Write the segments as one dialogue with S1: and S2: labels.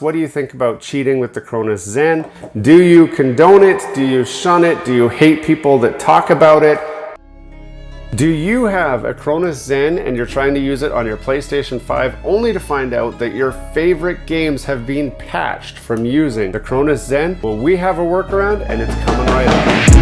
S1: What do you think about cheating with the Cronus Zen? Do you condone it? Do you shun it? Do you hate people that talk about it? Do you have a Cronus Zen and you're trying to use it on your PlayStation 5 only to find out that your favorite games have been patched from using the Cronus Zen? Well, we have a workaround and it's coming right up.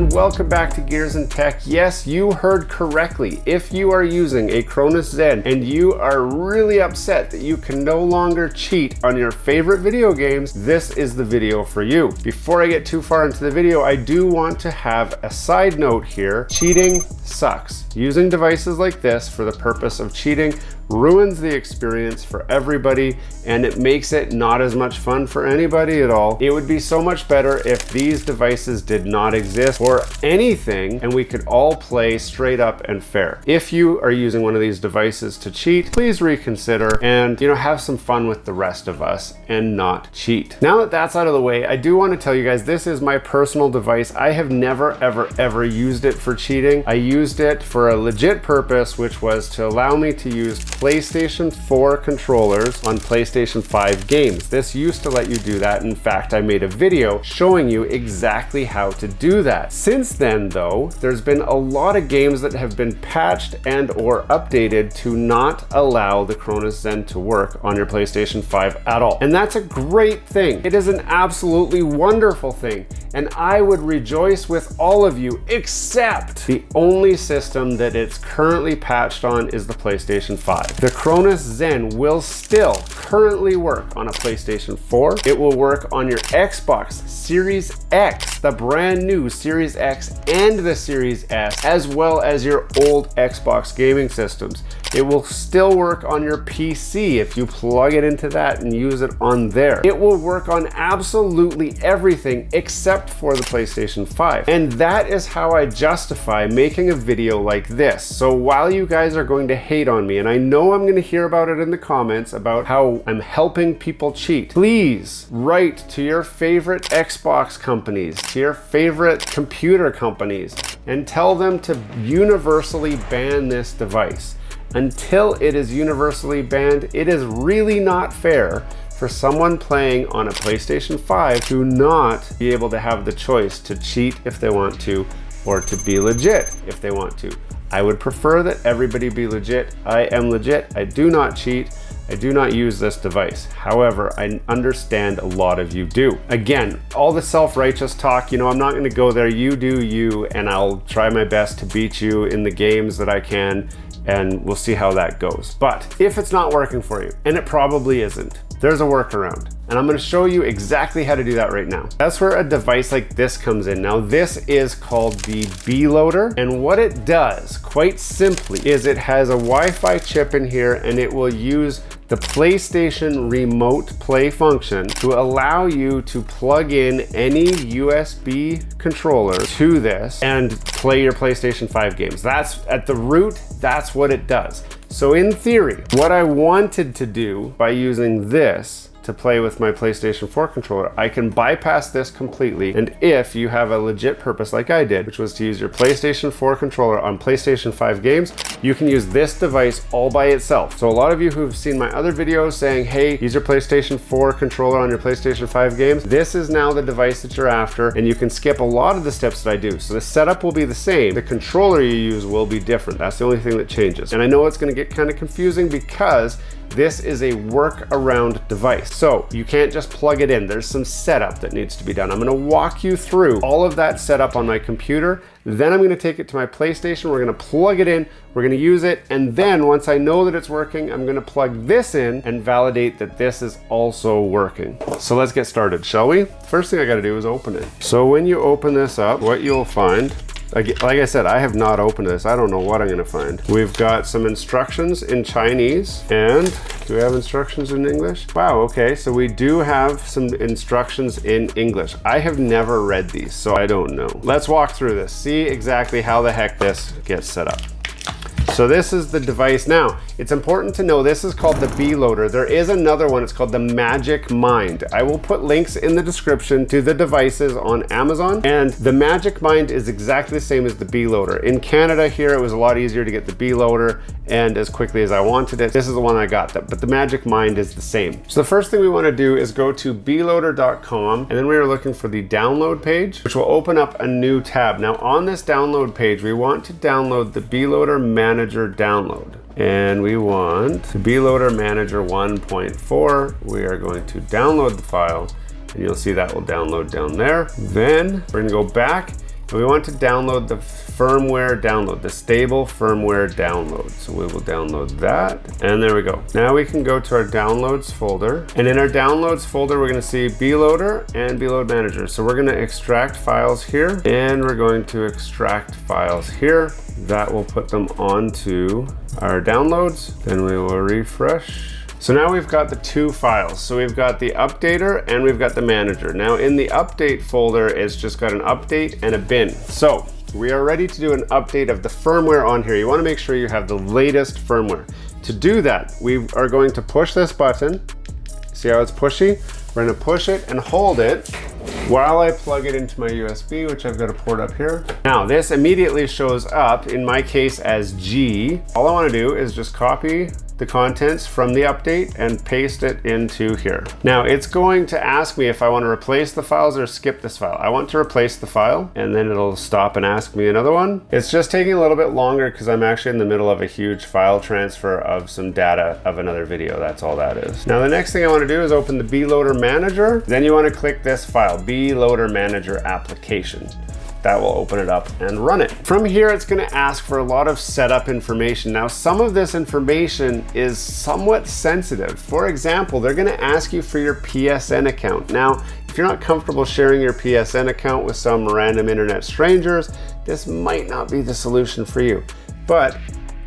S1: Welcome back to Gears and Tech. Yes, you heard correctly. If you are using a Cronus Zen and you are really upset that you can no longer cheat on your favorite video games, this is the video for you. Before I get too far into the video, I do want to have a side note here. Cheating sucks. Using devices like this for the purpose of cheating ruins the experience for everybody, and it makes it not as much fun for anybody at all. It would be so much better if these devices did not exist or anything and we could all play straight up and fair. If you are using one of these devices to cheat, please reconsider and have some fun with the rest of us and not cheat. Now that that's out of the way, I do want to tell you guys this is my personal device. I have never ever used it for cheating. I used it for a legit purpose, which was to allow me to use PlayStation 4 controllers on PlayStation 5 games. This used to let you do that. In fact, I made a video showing you exactly how to do that. Since then though, there's been a lot of games that have been patched and or updated to not allow the Cronus Zen to work on your PlayStation 5 at all. And that's a great thing. It is an absolutely wonderful thing. And I would rejoice with all of you, except the only system that it's currently patched on is the PlayStation 5. The Cronus Zen will still currently work on a PlayStation 4. It will work on your Xbox Series X, the brand new Series X and the Series S, as well as your old Xbox gaming systems. It will still work on your PC if you plug it into that and use it on there. It will work on absolutely everything except for the PlayStation 5. And that is how I justify making a video like this. So while you guys are going to hate on me, and I know I'm going to hear about it in the comments about how I'm helping people cheat, please write to your favorite Xbox companies, to your favorite computer companies, and tell them to universally ban this device. Until it is universally banned, it is really not fair for someone playing on a PlayStation 5 to not be able to have the choice to cheat if they want to, or to be legit if they want to. I would prefer that everybody be legit. I am legit. I do not cheat. I do not use this device. However, I understand a lot of you do. Again, all the self-righteous talk, I'm not gonna go there. You do you, and I'll try my best to beat you in the games that I can, and we'll see how that goes. But if it's not working for you, and it probably isn't, there's a workaround. And I'm gonna show you exactly how to do that right now. That's where a device like this comes in. Now this is called the Beloader, and what it does, quite simply, is it has a Wi-Fi chip in here, and it will use the PlayStation remote play function to allow you to plug in any USB controller to this and play your PlayStation 5 games. That's at the root, that's what it does. So in theory, what I wanted to do by using this to play with my PlayStation 4 controller, I can bypass this completely. And if you have a legit purpose like I did, which was to use your PlayStation 4 controller on PlayStation 5 games, you can use this device all by itself. So a lot of you who've seen my other videos saying, hey, use your PlayStation 4 controller on your PlayStation 5 games, this is now the device that you're after, and you can skip a lot of the steps that I do. So the setup will be the same. The controller you use will be different. That's the only thing that changes. And I know it's gonna get kind of confusing because this is a workaround device. So you can't just plug it in. There's some setup that needs to be done. I'm gonna walk you through all of that setup on my computer. Then I'm gonna take it to my PlayStation. We're gonna plug it in, we're gonna use it. And then once I know that it's working, I'm gonna plug this in and validate that this is also working. So let's get started, shall we? First thing I gotta do is open it. So when you open this up, what you'll find, like I said, I have not opened this. I don't know what I'm gonna find. We've got some instructions in Chinese, and do we have instructions in English? Wow, okay, so we do have some instructions in English. I have never read these, so I don't know. Let's walk through this, see exactly how the heck this gets set up. So this is the device. Now, it's important to know this is called the Beloader. There is another one, it's called the Magic Mind. I will put links in the description to the devices on Amazon, and the Magic Mind is exactly the same as the Beloader. In Canada here, it was a lot easier to get the Beloader and as quickly as I wanted it. This is the one I got, but the Magic Mind is the same. So the first thing we want to do is go to beloader.com, and then we are looking for the download page, which will open up a new tab. Now on this download page, we want to download the Beloader Manager download. And we want the Beloader Manager 1.4. We are going to download the file, and you'll see that will download down there. Then we're gonna go back, and we want to download the firmware download, the stable firmware download. So we will download that, and there we go. Now we can go to our downloads folder, and in our downloads folder, we're gonna see Beloader and Beload Manager. So we're gonna extract files here, and we're going to extract files here. That will put them onto our downloads. Then we will refresh. So now we've got the two files. So we've got the updater and we've got the manager. Now in the update folder, it's just got an update and a bin. So we are ready to do an update of the firmware on here. You want to make sure you have the latest firmware. To do that, we are going to push this button. See how it's pushy? We're going to push it and hold it while I plug it into my USB, which I've got a port up here. Now this immediately shows up, in my case, as G. All I want to do is just copy the contents from the update and paste it into here. Now it's going to ask me if I want to replace the files or skip this file. I want to replace the file, and then it'll stop and ask me another one. It's just taking a little bit longer because I'm actually in the middle of a huge file transfer of some data of another video. That's all that is. Now the next thing I want to do is open the Beloader Manager. Then you want to click this file, Beloader Manager Application. That will open it up and run it. From here, it's going to ask for a lot of setup information. Now, some of this information is somewhat sensitive. For example, they're going to ask you for your PSN account. Now, if you're not comfortable sharing your PSN account with some random internet strangers, this might not be the solution for you. But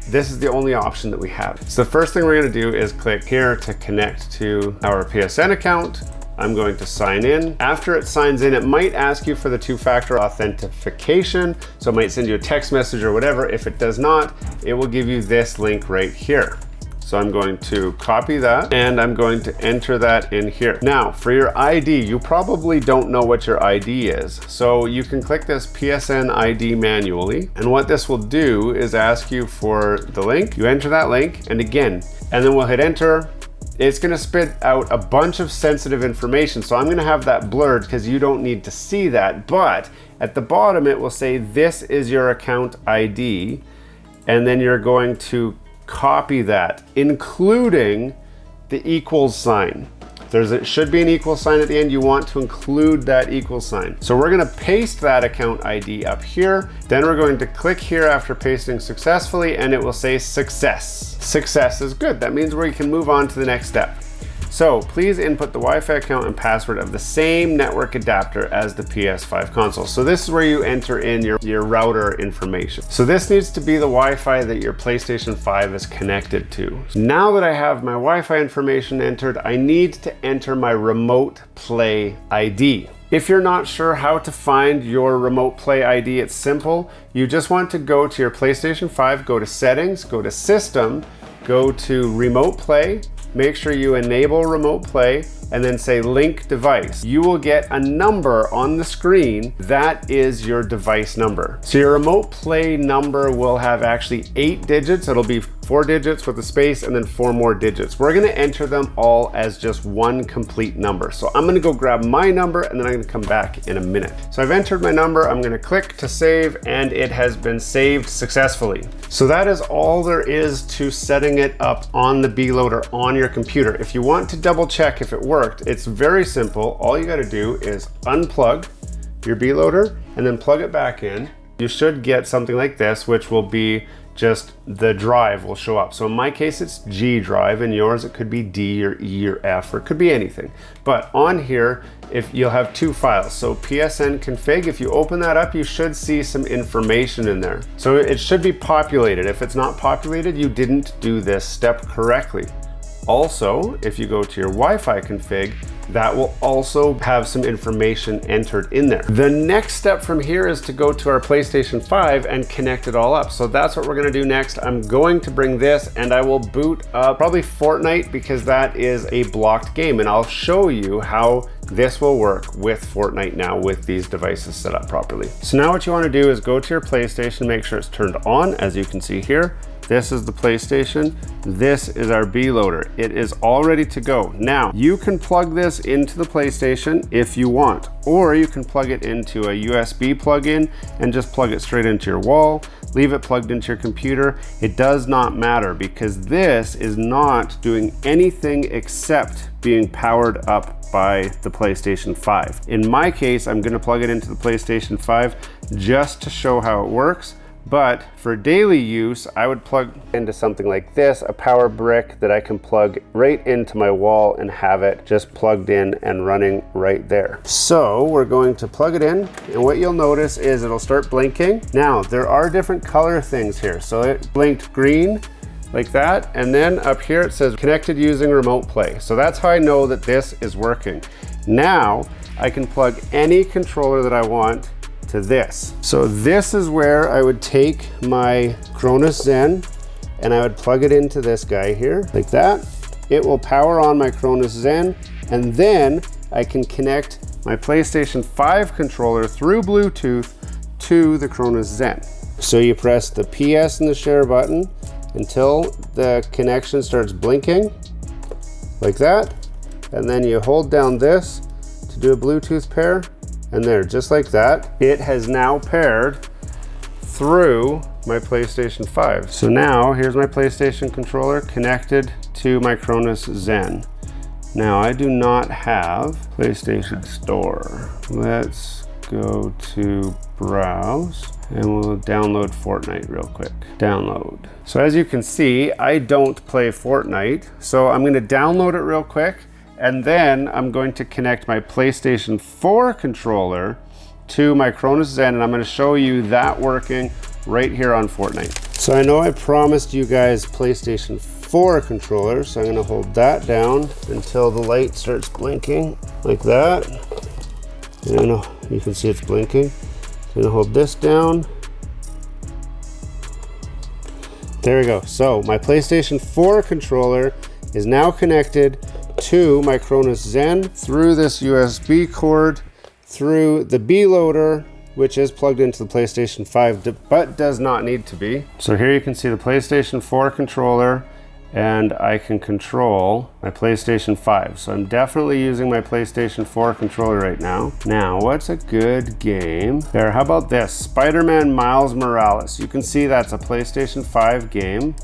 S1: this is the only option that we have. So the first thing we're going to do is click here to connect to our PSN account. I'm going to sign in. After it signs in, it might ask you for the two-factor authentication. So it might send you a text message or whatever. If it does not, it will give you this link right here. So I'm going to copy that, and I'm going to enter that in here. Now, for your ID, you probably don't know what your ID is. So you can click this PSN ID manually. And what this will do is ask you for the link. You enter that link, and again, and then we'll hit enter. It's going to spit out a bunch of sensitive information. So I'm going to have that blurred because you don't need to see that. But at the bottom, it will say, this is your account ID. And then you're going to copy that, including the equals sign. It should be an equal sign at the end. You want to include that equal sign. So we're going to paste that account ID up here. Then we're going to click here after pasting successfully, and it will say success. Success is good. That means we can move on to the next step. So please input the Wi-Fi account and password of the same network adapter as the PS5 console. So this is where you enter in your router information. So this needs to be the Wi-Fi that your PlayStation 5 is connected to. Now that I have my Wi-Fi information entered, I need to enter my remote play ID. If you're not sure how to find your remote play ID, it's simple. You just want to go to your PlayStation 5, go to settings, go to system, go to remote play, make sure you enable remote play, and then say link device. You will get a number on the screen. That is your device number. So your remote play number will have actually 8 digits. It'll be 4 digits with a space and then 4 more digits. We're gonna enter them all as just one complete number. So I'm gonna go grab my number, and then I'm gonna come back in a minute. So I've entered my number. I'm gonna click to save, and it has been saved successfully. So that is all there is to setting it up on the Beloader on your computer. If you want to double check if it works, it's very simple. All you got to do is unplug your Beloader and then plug it back in. You should get something like this, which will be just the drive will show up. So in my case, it's G drive, and yours, it could be D or E or F, or it could be anything. But on here, if you'll have 2 files. So PSN config, if you open that up, you should see some information in there. So it should be populated. If it's not populated, you didn't do this step correctly. Also, if you go to your Wi-Fi config, that will also have some information entered in there. The next step from here is to go to our PlayStation 5 and connect it all up. So that's what we're gonna do next. I'm going to bring this and I will boot up probably Fortnite, because that is a blocked game, and I'll show you how this will work with Fortnite now with these devices set up properly. So now what you wanna do is go to your PlayStation, make sure it's turned on, as you can see here. This is the PlayStation. This is our Beloader. It is all ready to go. Now, you can plug this into the PlayStation if you want, or you can plug it into a USB plug-in and just plug it straight into your wall, leave it plugged into your computer. It does not matter, because this is not doing anything except being powered up by the PlayStation 5. In my case, I'm gonna plug it into the PlayStation 5 just to show how it works. But for daily use, I would plug into something like this, a power brick that I can plug right into my wall and have it just plugged in and running right there. So we're going to plug it in, and what you'll notice is it'll start blinking. Now, there are different color things here. So it blinked green like that, and then up here it says connected using remote play. So that's how I know that this is working. Now, I can plug any controller that I want to this. So this is where I would take my Cronus Zen and I would plug it into this guy here, like that. It will power on my Cronus Zen, and then I can connect my PlayStation 5 controller through Bluetooth to the Cronus Zen. So you press the PS and the share button until the connection starts blinking, like that. And then you hold down this to do a Bluetooth pair. And there, just like that, it has now paired through my PlayStation 5. So now, here's my PlayStation controller connected to my Cronus Zen. Now, I do not have PlayStation Store. Let's go to Browse, and we'll download Fortnite real quick. Download. So as you can see, I don't play Fortnite, so I'm gonna download it real quick. And then I'm going to connect my PlayStation 4 controller to my Cronus Zen, and I'm going to show you that working right here on Fortnite. So I know I promised you guys PlayStation 4 controller, so I'm going to hold that down until the light starts blinking like that. And you can see it's blinking. I'm going to hold this down. There we go. So my PlayStation 4 controller is now connected to my Cronus Zen through this USB cord, through the Beloader, which is plugged into the PlayStation 5, but does not need to be. So here you can see the PlayStation 4 controller, and I can control my PlayStation 5. So I'm definitely using my PlayStation 4 controller right now. Now, what's a good game? There, how about this? Spider-Man Miles Morales. You can see that's a PlayStation 5 game.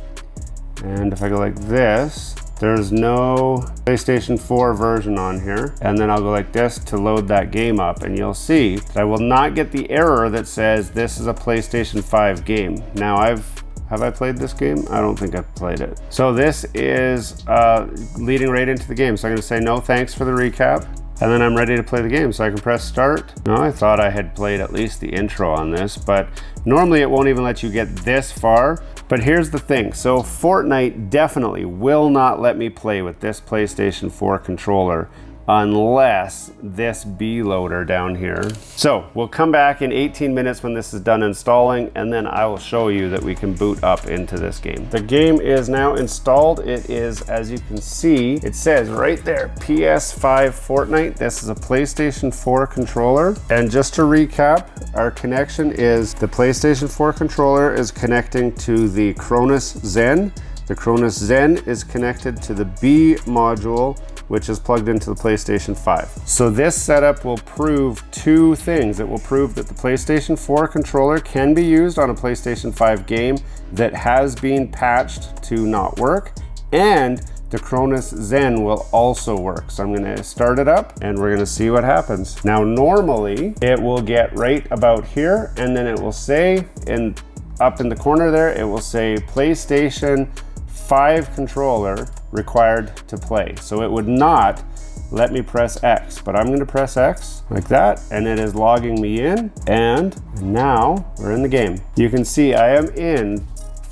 S1: And if I go like this, there's no PlayStation 4 version on here. And then I'll go like this to load that game up, and you'll see that I will not get the error that says this is a PlayStation 5 game. Now have I played this game? I don't think I've played it. So this is leading right into the game. So I'm gonna say no thanks for the recap. And then I'm ready to play the game, so I can press start. No, I thought I had played at least the intro on this, but normally it won't even let you get this far. But here's the thing, so Fortnite definitely will not let me play with this PlayStation 4 controller unless this Beloader down here. So we'll come back in 18 minutes when this is done installing, and then I will show you that we can boot up into this game. The game is now installed. It is, as you can see, it says right there, PS5 Fortnite. This is a PlayStation 4 controller. And just to recap, our connection is the PlayStation 4 controller is connecting to the Cronus Zen. The Cronus Zen is connected to the B module, which is plugged into the PlayStation 5. So this setup will prove two things. It will prove that the PlayStation 4 controller can be used on a PlayStation 5 game that has been patched to not work, and the Cronus Zen will also work. So I'm gonna start it up and we're gonna see what happens. Now, normally it will get right about here, and then it will say, up in the corner there, it will say PlayStation 5 controller required to play. So it would not let me press X, but I'm gonna press X like that, and it is logging me in, and now we're in the game. You can see I am in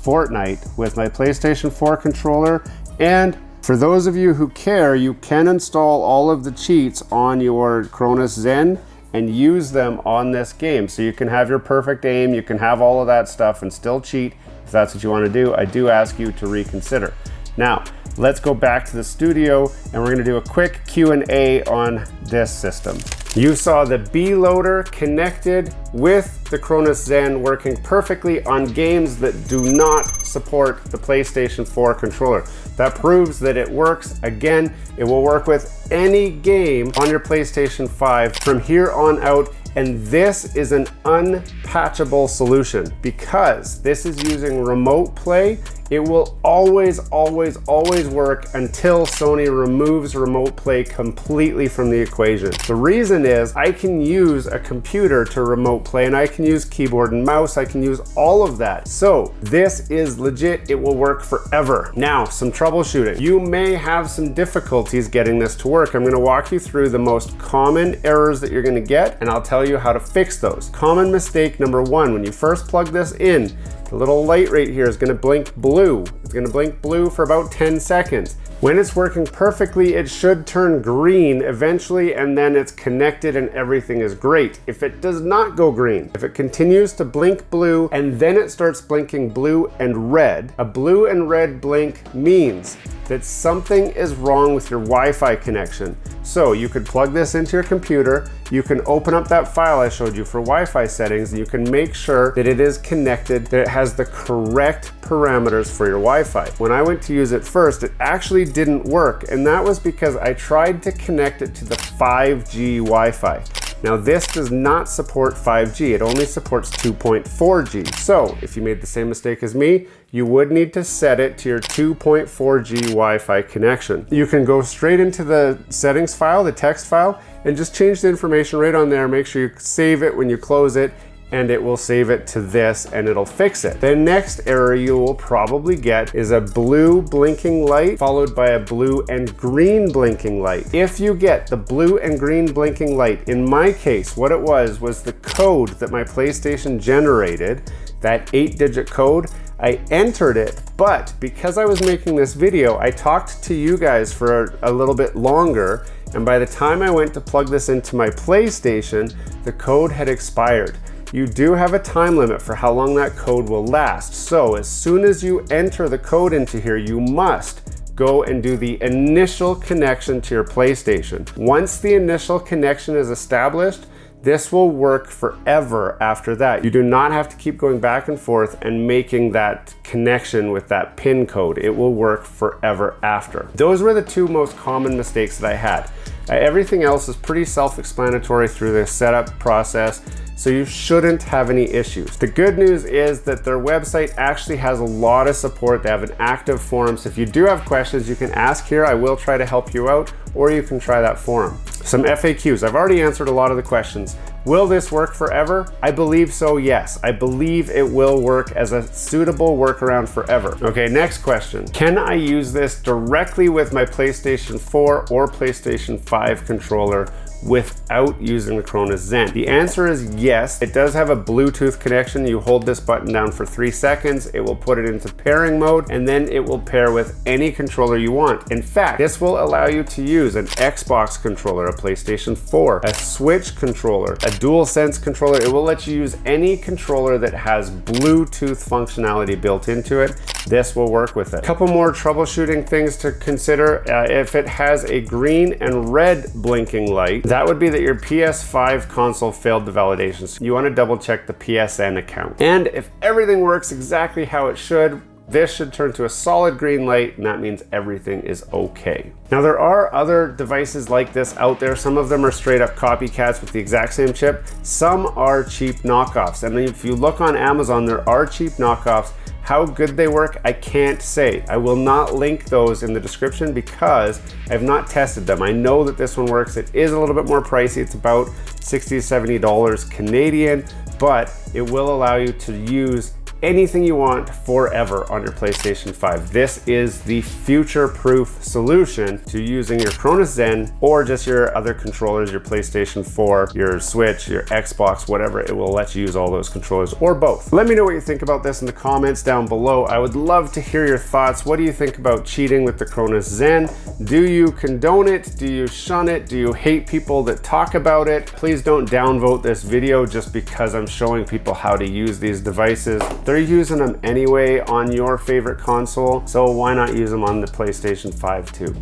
S1: Fortnite with my PlayStation 4 controller and For those of you who care, you can install all of the cheats on your Cronus Zen and use them on this game. So you can have your perfect aim, you can have all of that stuff and still cheat. If that's what you want to do, I do ask you to reconsider. Now, let's go back to the studio and we're going to do a quick Q&A on this system. You saw the Beloader connected with the Cronus Zen working perfectly on games that do not support the PlayStation 4 controller. That proves that it works. Again, it will work with any game on your PlayStation 5 from here on out. And this is an unpatchable solution because this is using remote play. It will always, always, always work until Sony removes remote play completely from the equation. The reason is I can use a computer to remote play and I can use keyboard and mouse. I can use all of that. So this is legit. It will work forever. Now, some troubleshooting. You may have some difficulties getting this to work. I'm going to walk you through the most common errors that you're going to get and I'll tell you how to fix those. Common mistake number one, when you first plug this in, the little light right here is going to blink blue. It's going to blink blue for about 10 seconds. When it's working perfectly, it should turn green eventually, and then it's connected and everything is great. If it does not go green, if it continues to blink blue and then it starts blinking blue and red, a blue and red blink means that something is wrong with your Wi-Fi connection. So you could plug this into your computer, you can open up that file I showed you for Wi-Fi settings, and you can make sure that it is connected, that it has the correct parameters for your Wi-Fi. When I went to use it first, it actually didn't work, and that was because I tried to connect it to the 5G Wi-Fi. Now this does not support 5G, it only supports 2.4G. So if you made the same mistake as me, you would need to set it to your 2.4G Wi-Fi connection. You can go straight into the settings file, the text file, and just change the information right on there. Make sure you save it when you close it, and it will save it to this and it'll fix it. The next error you will probably get is a blue blinking light followed by a blue and green blinking light. If you get the blue and green blinking light, in my case, what it was the code that my PlayStation generated, that 8-digit code. I entered it, but because I was making this video, I talked to you guys for a little bit longer, and by the time I went to plug this into my PlayStation, the code had expired. You do have a time limit for how long that code will last. So as soon as you enter the code into here, you must go and do the initial connection to your PlayStation. Once the initial connection is established, this will work forever after that. You do not have to keep going back and forth and making that connection with that PIN code. It will work forever after. Those were the two most common mistakes that I had. Everything else is pretty self-explanatory through the setup process, so you shouldn't have any issues. The good news is that their website actually has a lot of support. They have an active forum, so if you do have questions, you can ask here. I will try to help you out, or you can try that forum. Some FAQs. I've already answered a lot of the questions. Will this work forever? I believe so, yes. I believe it will work as a suitable workaround forever. Okay, next question. Can I use this directly with my PlayStation 4 or PlayStation 5 controller without using the Cronus Zen? The answer is yes. It does have a Bluetooth connection. You hold this button down for 3 seconds, it will put it into pairing mode, and then it will pair with any controller you want. In fact, this will allow you to use an Xbox controller, a PlayStation 4, a Switch controller, a DualSense controller. It will let you use any controller that has Bluetooth functionality built into it. This will work with it. A couple more troubleshooting things to consider. If it has a green and red blinking light, that would be that your PS5 console failed the validation. So you want to double check the PSN account. And if everything works exactly how it should, this should turn to a solid green light, and that means everything is okay. Now there are other devices like this out there. Some of them are straight up copycats with the exact same chip. Some are cheap knockoffs. And if you look on Amazon, there are cheap knockoffs. How good they work, I can't say. I will not link those in the description because I've not tested them. I know that this one works. It is a little bit more pricey. It's about $60 to $70 Canadian, but it will allow you to use anything you want forever on your PlayStation 5. This is the future-proof solution to using your Cronus Zen or just your other controllers, your PlayStation 4, your Switch, your Xbox, whatever. It will let you use all those controllers or both. Let me know what you think about this in the comments down below. I would love to hear your thoughts. What do you think about cheating with the Cronus Zen? Do you condone it? Do you shun it? Do you hate people that talk about it? Please don't downvote this video just because I'm showing people how to use these devices. They're using them anyway on your favorite console, so why not use them on the PlayStation 5 too?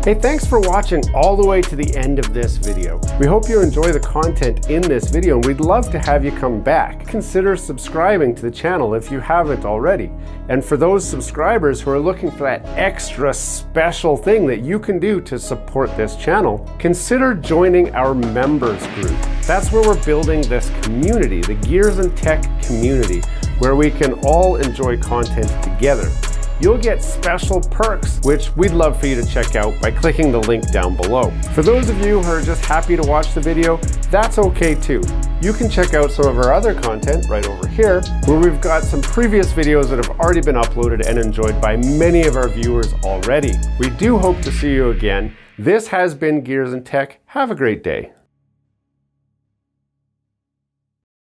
S1: Hey, thanks for watching all the way to the end of this video. We hope you enjoy the content in this video, and we'd love to have you come back. Consider subscribing to the channel if you haven't already. And for those subscribers who are looking for that extra special thing that you can do to support this channel, consider joining our members group. That's where we're building this community, the Gears and Tech community, where we can all enjoy content together. You'll get special perks, which we'd love for you to check out by clicking the link down below. For those of you who are just happy to watch the video, that's okay too. You can check out some of our other content right over here, where we've got some previous videos that have already been uploaded and enjoyed by many of our viewers already. We do hope to see you again. This has been Gears and Tech. Have a great day.